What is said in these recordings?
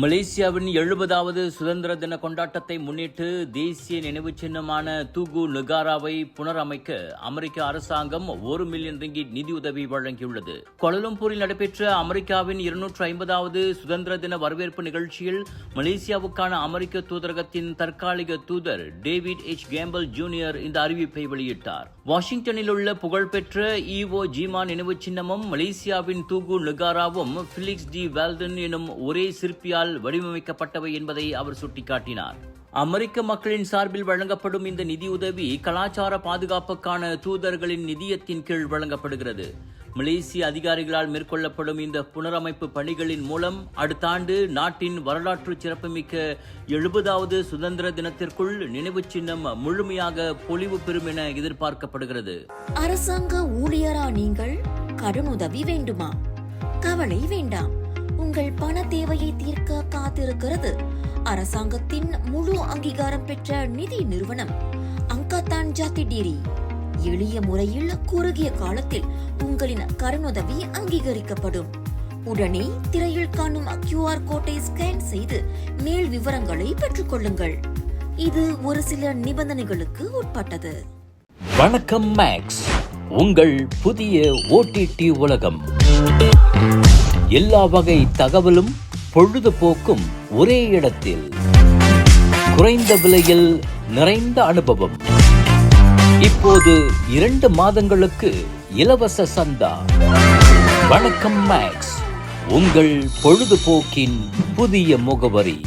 மலேசியாவின் 70வது சுதந்திர தின கொண்டாட்டத்தை முன்னிட்டு தேசிய நினைவு சின்னமான தூகு நெகாராவை புனரமைக்க அமெரிக்க அரசாங்கம் 1 மில்லியன் ரிங்கிட் நிதியுதவி வழங்கியுள்ளது. கோலாலம்பூரில் நடைபெற்ற அமெரிக்காவின் 250வது சுதந்திர தின வரவேற்பு நிகழ்ச்சியில் மலேசியாவுக்கான அமெரிக்க தூதரகத்தின் தற்காலிக தூதர் டேவிட் எச் கேம்பல் ஜூனியர் இந்த அறிவிப்பை வெளியிட்டார். வாஷிங்டனில் உள்ள புகழ்பெற்ற ஈவோ ஜீமா நினைவு சின்னமும் மலேசியாவின் தூகு நெகாராவும் பிலிக்ஸ் டி வால்டன் எனும் ஒரே சிற்பியால் வடிவமைக்கப்பட்டவை என்பதை அவர் சுட்டிக்காட்டினார். அமெரிக்க மக்களின் சார்பில் வழங்கப்படும் இந்த நிதியுதவி கலாச்சார பாதுகாப்புக்கான தூதர்களின் நிதியத்தின் கீழ் வழங்கப்படுகிறது. மலேசிய அதிகாரிகளால் மேற்கொள்ளப்படும் இந்த புனரமைப்பு பணிகளின் மூலம் அடுத்த ஆண்டு நாட்டின் வரலாற்று சிறப்புமிக்க 70வது சுதந்திர தினத்திற்குள் நினைவு சின்னம் முழுமையாக பொலிவு பெறும் என எதிர்பார்க்கப்படுகிறது. அரசாங்க ஊழியரா நீங்கள் கடனுதவி வேண்டுமா? கவலை வேண்டாம். உங்கள் பண தேவையை தீர்க்க காத்திருக்கிறது அரசாங்கத்தின் முழு அங்கீகாரம் பெற்ற நிதி நிறுவனம் அங்கதான் ஜாத்திடீரி. எளிய முறையில் குறுகிய காலத்தில் உங்களின் கடனுதவி அங்கீகரிக்கப்படும். உடனே திரையில் காணும் QR கோட்டை ஸ்கேன் செய்து மேல் விவரங்களை பெற்றுக் கொள்ளுங்கள். இது ஒரு சில நிபந்தனைகளுக்கு உட்பட்டது. வணக்கம் மேக்ஸ், உங்கள் புதிய OTT உலகம். எல்லா வகை தகவலும் பொழுதுபோக்கும் ஒரே இடத்தில், குறைந்த விலையில் நிறைந்த அனுபவம். இப்போது 2 மாதங்களுக்கு இலவச சந்தா. வணக்கம் மேக்ஸ், உங்கள் பொழுதுபோக்கின் புதிய முகவரி.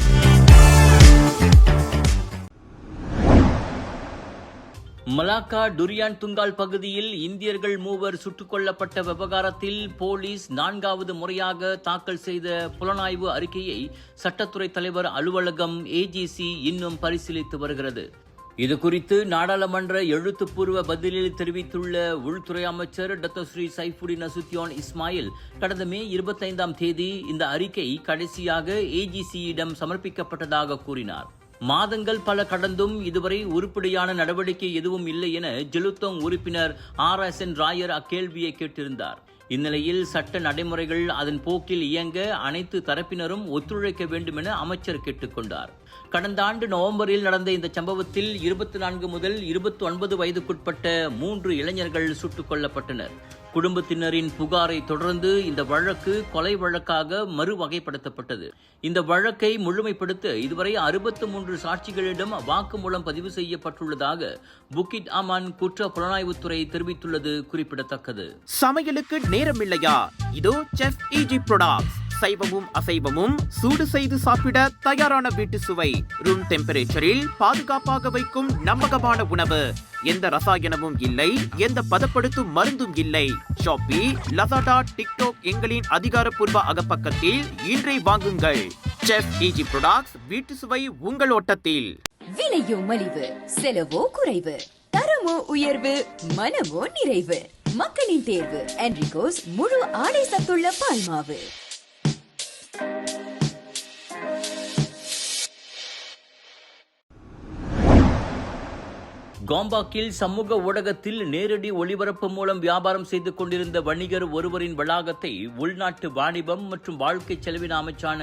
மலாக்கா டுரியான் துங்கால் பகுதியில் இந்தியர்கள் 3 சுட்டுக் கொல்லப்பட்ட விவகாரத்தில் போலீஸ் 4வது முறையாக தாக்கல் செய்த புலனாய்வு அறிக்கையை சட்டத்துறை தலைவர் அலுவலகம் AGC இன்னும் பரிசீலித்து வருகிறது. இதுகுறித்து நாடாளுமன்ற எழுத்துப்பூர்வ பதிலில் தெரிவித்துள்ள உள்துறை அமைச்சர் doctor Sri Saifuddin Nasution Ismail, கடந்த மே 25ஆம் தேதி இந்த அறிக்கை கடைசியாக AGC-யிடம் சமர்ப்பிக்கப்பட்டதாக கூறினார். மாதங்கள் பல கடந்தும் இதுவரை உருப்படியான நடவடிக்கை எதுவும் இல்லை என ஜெலுத்தோங் உறுப்பினர் RSN ராயர் அக்கேள்வியை கேட்டிருந்தார். இந்நிலையில் சட்ட நடைமுறைகள் அதன் போக்கில் இயங்க அனைத்து தரப்பினரும் ஒத்துழைக்க வேண்டும் என அமைச்சர் கேட்டுக்கொண்டார். கடந்த ஆண்டு நவம்பரில் நடந்த இந்த சம்பவத்தில் 24 முதல் 29 வயதுக்குட்பட்ட 3 இளைஞர்கள் சுட்டுக் கொல்லப்பட்டனர். குடும்பத்தினரின் புகாரை தொடர்ந்து இந்த வழக்கு கொலை வழக்காக மறுவகைப்படுத்தப்பட்டது. இந்த வழக்கை முழுமைப்படுத்த இதுவரை 63 சாட்சிகளிடம் வாக்குமூலம் பதிவு செய்யப்பட்டுள்ளதாக புக்கிட் அமான் குற்ற புலனாய்வுத்துறை தெரிவித்துள்ளது குறிப்பிடத்தக்கது. சமையலுக்கு நேரம் இல்லையா? இதோ செஃப் EG ப்ராடக்ட்ஸ். சைவமும் அசைவமும் சூடு செய்து சாப்பிட தயாரான வீட்டு சுவை. ரூம் டெம்பரேச்சரில் பாதுகாப்பாக வைக்கும் நம்பகமான உணவு. எந்த ரசாயனமும் இல்லை, எந்த பதப்படுத்தும் மருந்தும் இல்லை. ஷாப்பி, லசாடா, டிக்டாக் எங்களின் அதிகாரப்பூர்வ அகப்பக்கத்தில் இன்றை வாங்குங்கள். செஃப் EG ப்ராடக்ட்ஸ், வீட்டு சுவை உங்கள் ஓட்டத்தில். விலையோ மலிவு, செலவோ குறைவு, தரமோ உயர்வு, மனமோ நிறைவு. மக்களின் தேர்வு என்ரிகோஸ் முழு ஆடை சத்துள்ள பால்மாவு. கோம்பாக்கில் சமூக ஊடகத்தில் நேரடி ஒளிபரப்பு மூலம் வியாபாரம் செய்து கொண்டிருந்த வணிகர் ஒருவரின் வளாகத்தை உள்நாட்டு வாணிபம் மற்றும் வாழ்க்கை செலவின அமைச்சான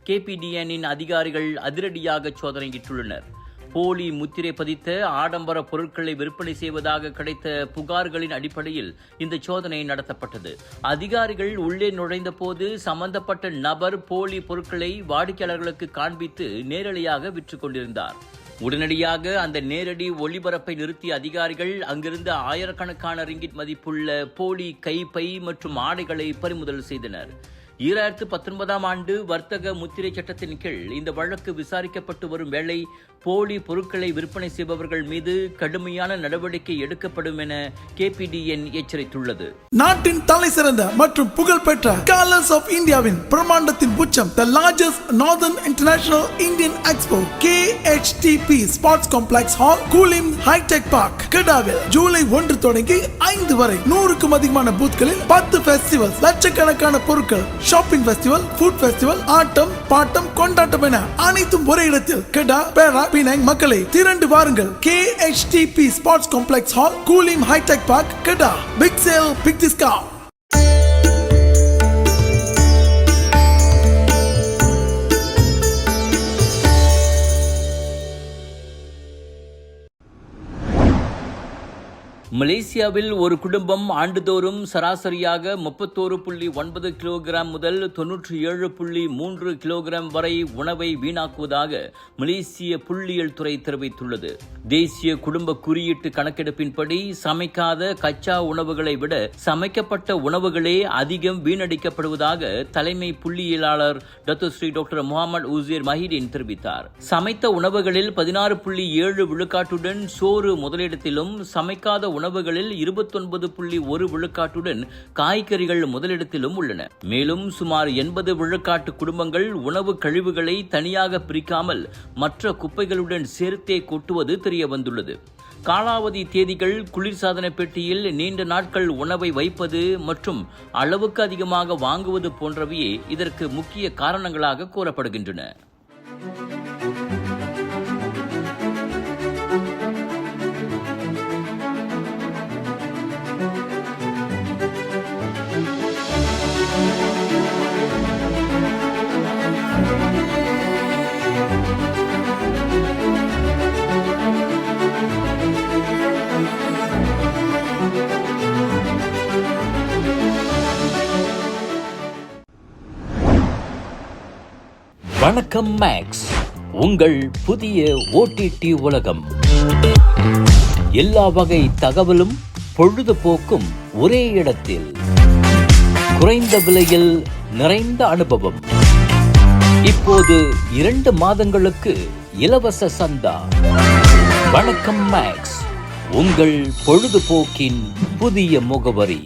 KPDN-இன் அதிகாரிகள் அதிரடியாக சோதனையிட்டுள்ளனர். போலி முத்திரை பதித்த ஆடம்பர பொருட்களை விற்பனை செய்வதாக கிடைத்த புகார்களின் அடிப்படையில் இந்த சோதனை நடத்தப்பட்டது. அதிகாரிகள் உள்ளே நுழைந்த போது சம்பந்தப்பட்ட நபர் போலி பொருட்களை வாடிக்கையாளர்களுக்கு காண்பித்து நேரடியாக விற்றுக் கொண்டிருந்தார். உடனடியாக அந்த நேரடி ஒளிபரப்பை நிறுத்திய அதிகாரிகள் அங்கிருந்து ஆயிரக்கணக்கான ரிங்கிட் மதிப்புள்ள போலி கைப்பை மற்றும் ஆடைகளை பறிமுதல் செய்தனர். 2019ஆம் ஆண்டு வர்த்தக முத்திரை சட்டத்தின் கீழ் இந்த வழக்கு விசாரிக்கப்பட்டு வரும் வேளை போலி பொருட்களை விற்பனை செய்பவர்கள் மீது கடுமையான நடவடிக்கை எடுக்கப்படும் என KPDN எச்சரித்துள்ளது. நாட்டின் தலை சிறந்த மற்றும் புகழ்பெற்ற கலர்ஸ் ஆஃப் இந்தியாவின் பிரம்மாண்டத்தின் உச்சம் the largest northern international Indian expo KHTP sports complex hall, Kulim hitech park, கெடாவில் ஜூலை 1 தொடங்கி 5 வரை 100க்கும் அதிகமான பூத்களில் 10 ஃபெஸ்டிவல்ஸ், லட்சக்கணக்கான பொருட்கள், ஷாப்பிங் ஃபெஸ்டிவல், ஃபுட் ஃபெஸ்டிவல், ஆட்டம் பாட்டம் கொண்டாட்டம் என அனைத்தும் ஒரே இடத்தில். கெடா, பேரா, பினாங் மக்களை திரண்டு வாருங்கள். KHTP sports complex hall, Kulim hitech park, Kedah. Big sale, big discount. மலேசியாவில் ஒரு குடும்பம் ஆண்டுதோறும் சராசரியாக 31.9 கிலோகிராம் முதல் 97.3 கிலோகிராம் வரை உணவை வீணாக்குவதாக மலேசிய புள்ளியியல் துறை தெரிவித்துள்ளது. தேசிய குடும்ப குறியீட்டு கணக்கெடுப்பின்படி சமைக்காத கச்சா உணவுகளை விட சமைக்கப்பட்ட உணவுகளே அதிகம் வீணடிக்கப்படுவதாக தலைமை புள்ளியியலாளர் டாக்டர் முகமது உசேர் மஹிதீன் தெரிவித்தார். சமைத்த உணவுகளில் 16.7 விழுக்காட்டுடன் சோறு முதலிடத்திலும் சமைக்காத உணவுகளில் 29.1 விழுக்காட்டுடன் காய்கறிகள் முதலிடத்திலும் உள்ளன. மேலும் சுமார் 80 விழுக்காட்டு குடும்பங்கள் உணவு கழிவுகளை தனியாக பிரிக்காமல் மற்ற குப்பைகளுடன் சேர்த்தே கொட்டுவது தெரிய வந்துள்ளது. காலாவதி தேதிகள், குளிர்சாதன பெட்டியில் நீண்ட நாட்கள் உணவை வைப்பது மற்றும் அளவுக்கு அதிகமாக வாங்குவது போன்றவையே இதற்கு முக்கிய காரணங்களாக கூறப்படுகின்றன. வணக்கம் மேக்ஸ், உங்கள் புதிய OTT உலகம். எல்லா வகை தகவலும் பொழுதுபோக்கும் ஒரே இடத்தில். குறைந்த விலையில் நிறைந்த அனுபவம். இப்போது 2 மாதங்களுக்கு இலவச சந்தா. வணக்கம் மேக்ஸ், உங்கள் பொழுதுபோக்கின் புதிய முகவரி.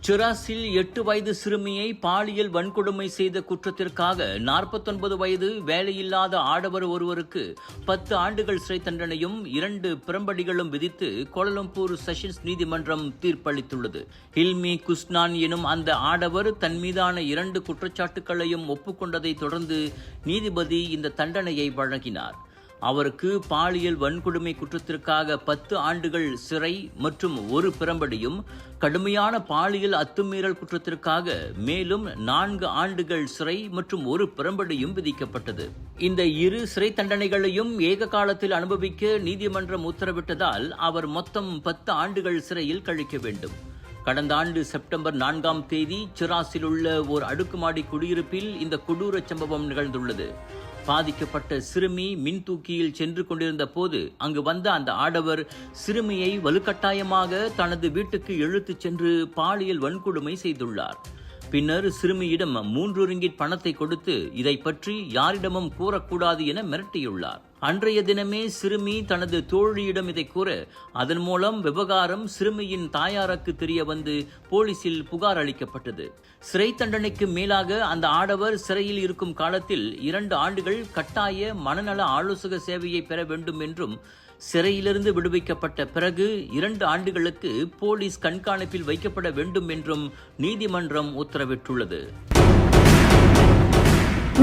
சிராஸில் 8 வயது சிறுமியை பாலியல் வன்கொடுமை செய்த குற்றத்திற்காக 49 வயது வேலையில்லாத ஆடவர் ஒருவருக்கு 10 ஆண்டுகள் சிறை தண்டனையும் 2 பிரம்படிகளும் விதித்து கோலாலம்பூர் செஷன்ஸ் நீதிமன்றம் தீர்ப்பளித்துள்ளது. ஹில்மி குஸ்னான் எனும் அந்த ஆடவர் தன் மீதான 2 குற்றச்சாட்டுகளையும் ஒப்புக்கொண்டதை தொடர்ந்து நீதிபதி இந்த தண்டனையை வழங்கினார். அவருக்கு பாலியல் வன்கொடுமை குற்றத்திற்காக 10 ஆண்டுகள் சிறை மற்றும் 1 பிரம்படியும், கடுமையான பாலியல் அத்துமீறல் குற்றத்திற்காக மேலும் 4 ஆண்டுகள் சிறை மற்றும் 1 பிரம்படியும் விதிக்கப்பட்டது. இந்த 2 சிறை தண்டனைகளையும் ஏக காலத்தில் அனுபவிக்க நீதிமன்றம் உத்தரவிட்டதால் அவர் மொத்தம் 10 ஆண்டுகள் சிறையில் கழிக்க வேண்டும். கடந்த ஆண்டு செப்டம்பர் 4ஆம் தேதி சிராஸில் உள்ள ஓர் அடுக்குமாடி குடியிருப்பில் இந்த கொடூர சம்பவம் நிகழ்ந்துள்ளது. பாதிக்கப்பட்ட சிறுமி மின்தூக்கியில் சென்று கொண்டிருந்த போது அங்கு வந்த அந்த ஆடவர் சிறுமியை வலுக்கட்டாயமாக தனது வீட்டுக்கு இழுத்துச் சென்று பாலியல் வன்கொடுமை செய்துள்ளார். பின்னர் சிறுமியிடம் 3 ரிங்கிட் பணத்தை கொடுத்து இதை பற்றி யாரிடமும் கூறக்கூடாது என மிரட்டியுள்ளார். அன்றைய தினமே சிறுமி தனது தோழியிடம் இதை கூற, அதன் மூலம் விவகாரம் சிறுமியின் தாயாருக்கு தெரிய வந்து போலீசில் புகார் அளிக்கப்பட்டது. சிறை தண்டனைக்கு மேலாக அந்த ஆடவர் சிறையில் இருக்கும் காலத்தில் 2 ஆண்டுகள் கட்டாய மனநல ஆலோசக சேவையை பெற வேண்டும் என்றும், சிறையிலிருந்து விடுவிக்கப்பட்ட பிறகு 2 ஆண்டுகளுக்கு போலீஸ் கண்காணிப்பில் வைக்கப்பட வேண்டும் என்றும் நீதிமன்றம் உத்தரவிட்டுள்ளது.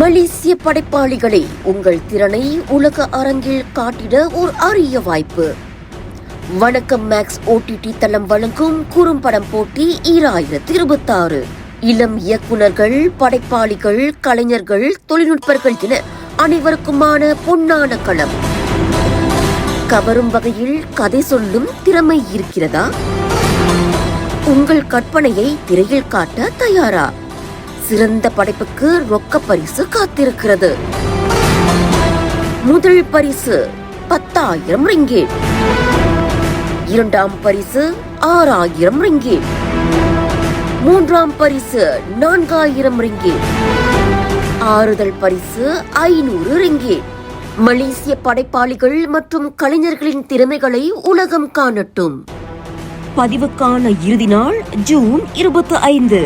மலேசிய படைப்பாளிகளை உங்கள் திறனை உலக அரங்கில் காட்டிட ஒரு அரிய வாய்ப்பு. வணக்கம் மேக்ஸ் OTT தளம் வழங்கும் குறும்படம் போட்டி 2026. இளம் இயக்குனர்கள், படைப்பாளிகள், கலைஞர்கள், தொழில்நுட்பர்கள் என அனைவருக்குமான பொன்னான களம். கவரும் வகையில் கதை சொல்லும் திறமை இருக்கிறதா? உங்கள் கற்பனையை திரையில் காட்ட தயாரா? சிறந்த படைப்புக்கு ரொக்க பரிசு காத்திருக்கிறது. முதல் பரிசு 10,000 ரிங்கேட், 2ஆம் பரிசு 6,000 ரிங்கேட், 3ஆம் பரிசு 4,000 ரிங்கேட், ஆறுதல் பரிசு 500 ரிங்கேட். மலேசிய படைப்பாளிகள் மற்றும் கலைஞர்களின் திறமைகளை உலகம் காணட்டும். பதிவுக்கான இறுதி நாள் ஜூன் 25.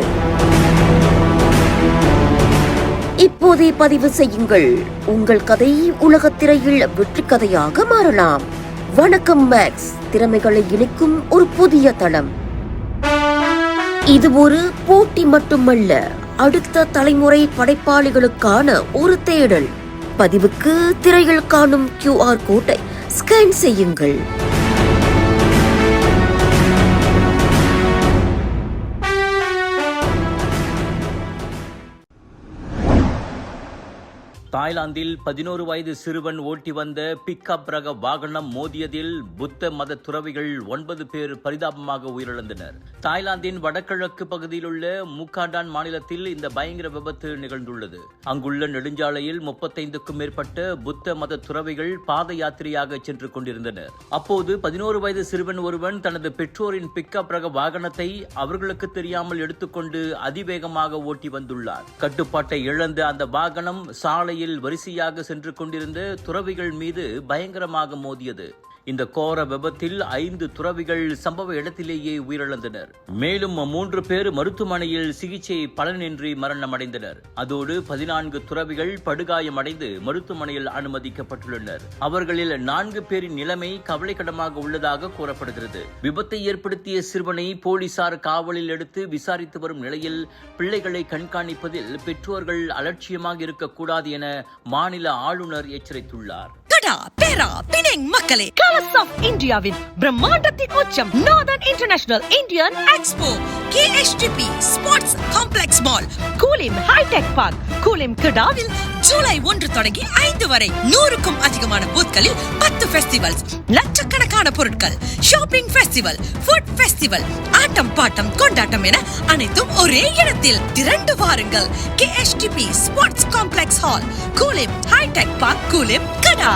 இப்போதே பதிவு செய்யுங்கள். உங்கள் கதை உலகத் திரையில் வெற்றி கதையாக மாறலாம். வணக்கம் மேக்ஸ், திறமைகளை இணைக்கும் ஒரு புதிய தளம். இது ஒரு போட்டி மட்டுமல்ல, அடுத்த தலைமுறை படைப்பாளிகளுக்கான ஒரு தேடல். பதிவுக்கு திரையில் காணும் QR கோட்டை ஸ்கேன் செய்யுங்கள். தாய்லாந்தில் 11 வயது சிறுவன் ஓட்டி வந்த பிக்கப் ரக வாகனம் மோதியதில் புத்த மத துறவிகள் 9 பேர் பரிதாபமாக உயிரிழந்தனர். தாய்லாந்தின் வடகிழக்கு பகுதியில் உள்ள முக்காடான் மாநிலத்தில் இந்த பயங்கர விபத்து நிகழ்ந்துள்ளது. அங்குள்ள நெடுஞ்சாலையில் 35க்கும் மேற்பட்ட புத்த மத துறவிகள் பாத யாத்திரையாக சென்று கொண்டிருந்தனர். அப்போது 11 வயது சிறுவன் ஒருவன் தனது பெற்றோரின் பிக்கப் ரக வாகனத்தை அவர்களுக்கு தெரியாமல் எடுத்துக்கொண்டு அதிவேகமாக ஓட்டி வந்துள்ளார். கட்டுப்பாட்டை இழந்த அந்த வாகனம் சாலையில் வரிசையாக சென்று கொண்டிருந்த துறவிகள் மீது பயங்கரமாக மோதியது. இந்த கோர விபத்தில் 5 துறவிகள் சம்பவ இடத்திலேயே உயிரிழந்தனர். மேலும் 3 பேர் மருத்துவமனையில் சிகிச்சை பலனின்றி மரணமடைந்தனர். அதோடு 14 துறவிகள் படுகாயமடைந்து மருத்துவமனையில் அனுமதிக்கப்பட்டுள்ளனர். அவர்களில் 4 பேரின் நிலைமை கவலைக்கிடமாக உள்ளதாக கூறப்படுகிறது. விபத்தை ஏற்படுத்திய சிறுவனை போலீசார் காவலில் எடுத்து விசாரித்து வரும் நிலையில் பிள்ளைகளை கண்காணிப்பதில் பெற்றோர்கள் அலட்சியமாக இருக்கக்கூடாது என மாநில ஆளுநர் எச்சரித்துள்ளார். பேரா பினெங் மக்களே, கலர்ஸ் ஆஃப் இந்தியாவின் பிரம்மாண்டத்தின் உச்சம் northern international Indian expo KHTP sports complex mall, Kulim hitech park, Kulim கிடாவில் ஜூலை 1 தொடங்கி 5 வரை 100க்கும் அதிகமான பூத்களில் 10 ஃபெஸ்டிவல்ஸ், லட்சக்கணக்கான பொருட்கள், ஷாப்பிங் ஃபெஸ்டிவல், ஃபுட் ஃபெஸ்டிவல், ஆட்டம் பாட்டம் கொண்டாட்டம் என அனைத்தும் ஒரே இடத்தில் திரண்டு வாருங்கள். KHTP sports complex hall, Kulim hitech park, Kulim கடா.